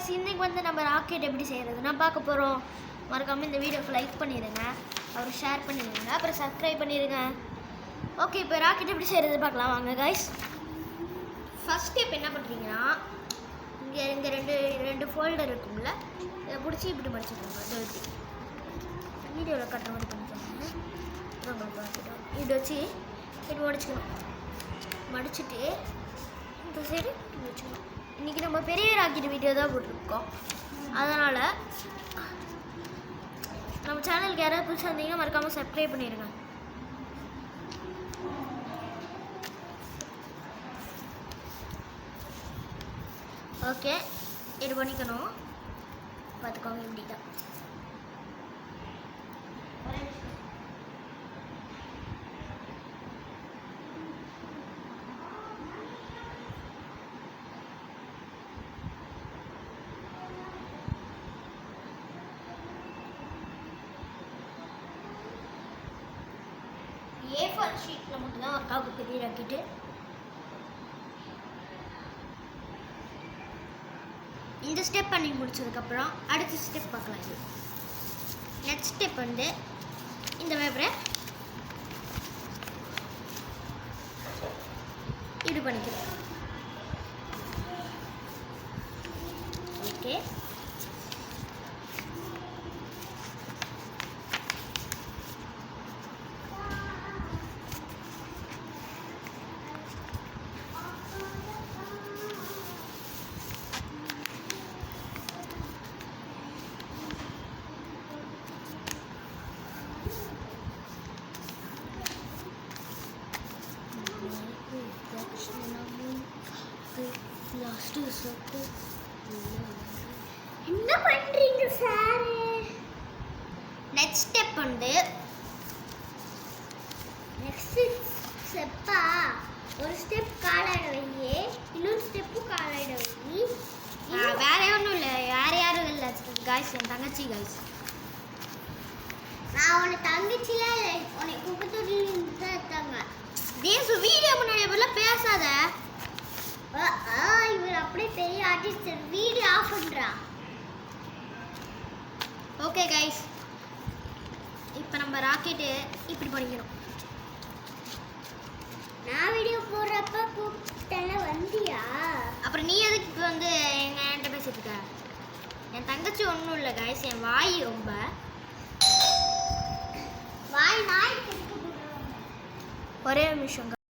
Guys இன்னைக்கு வந்து நம்ம ராக்கெட் எப்படி செய்யறதுன்னா பார்க்க போறோம். மறக்காம இந்த வீடியோக்கு லைக் பண்ணிடுங்க, அப்புறம் ஷேர் பண்ணிடுங்க, அப்புறம் சப்ஸ்கிரைப் பண்ணிடுங்க. ஓகே, இப்போ ராக்கெட் எப்படி செய்யறது பார்க்கலாம் வாங்க गाइस. ஃபர்ஸ்ட் ஸ்டெப் என்ன பண்றீங்கன்னா, இங்க ரெண்டு ஃபோல்டர் இருக்கும்ல, இதை பிடிச்சி இப்படி மடிச்சுக்கோங்க. டர்ட்டி வீடியோவில் கட்டுற மாதிரி பண்ணிக்கோங்க. உங்களுக்கு பார்த்துட்டோம். இப்படி வச்சு இப்படி மடிச்சுக்கணும். மடிச்சுட்டு இந்த சைடு இப்படி வச்சுக்கணும். இன்றைக்கி நம்ம பெரிய ராக்கெட் வீடியோ தான் போட்டிருக்கோம். அதனால் நம்ம சேனலுக்கு யாராவது புதுசாக இருந்தீங்கன்னா மறக்காமல் சப்ஸ்கிரைப் பண்ணிடுங்க. ஓகே, இது பண்ணிக்கணும். பார்த்துக்கோங்க இப்படி தான். A4 ஷீட்டில் மட்டும் தான் ஒர்க் ஆகும் பெரிய ராக்கெட்டு. இந்த ஸ்டெப் பண்ணி முடிச்சதுக்கப்புறம் அடுத்த ஸ்டெப் பார்க்கலாம். இது நெக்ஸ்ட் ஸ்டெப் வந்து இந்த பேப்பரை இப்படி பண்ணிக்கிறேன். ஓகே, என்ன பண்றீங்க சார்? நெக்ஸ்ட் ஸ்டெப் வந்து ஒரு ஸ்டெப் காலாயிட வையே, இன்னொரு ஸ்டெப்பு காலாயிட வை. வேற ஒன்றும் இல்லை, வேற யாரும் இல்லை காய்ஸ், என் தங்கச்சி காய்ஸ். நான் உன்னை தங்கச்சிலாம் இல்லை, உன்னை குப்பத்தொட்டில் தான் இருக்காங்க. தேசு வீடியோ முன்னாடி எப்படிலாம் பேசாத. இவர் அப்படியே பெரிய ஆர்டிஸ்ட், வீடியோ ஆஃப் பண்ணுறான். ஓகே கைஸ், இப்போ நம்ம ராக்கெட்டு இப்படி பண்ணிக்கணும். நான் வீடியோ போடுறப்ப கூப்பிட்டேன் வந்தியா? அப்புறம் நீ எதுக்கு இப்போ வந்து என்கிட்ட பேசிட்டு இருக்க? என் தங்கச்சி ஒன்றும் இல்லை கைஸ், என் வாய் ரொம்ப வாய் நாய். ஒரே நிமிஷம்.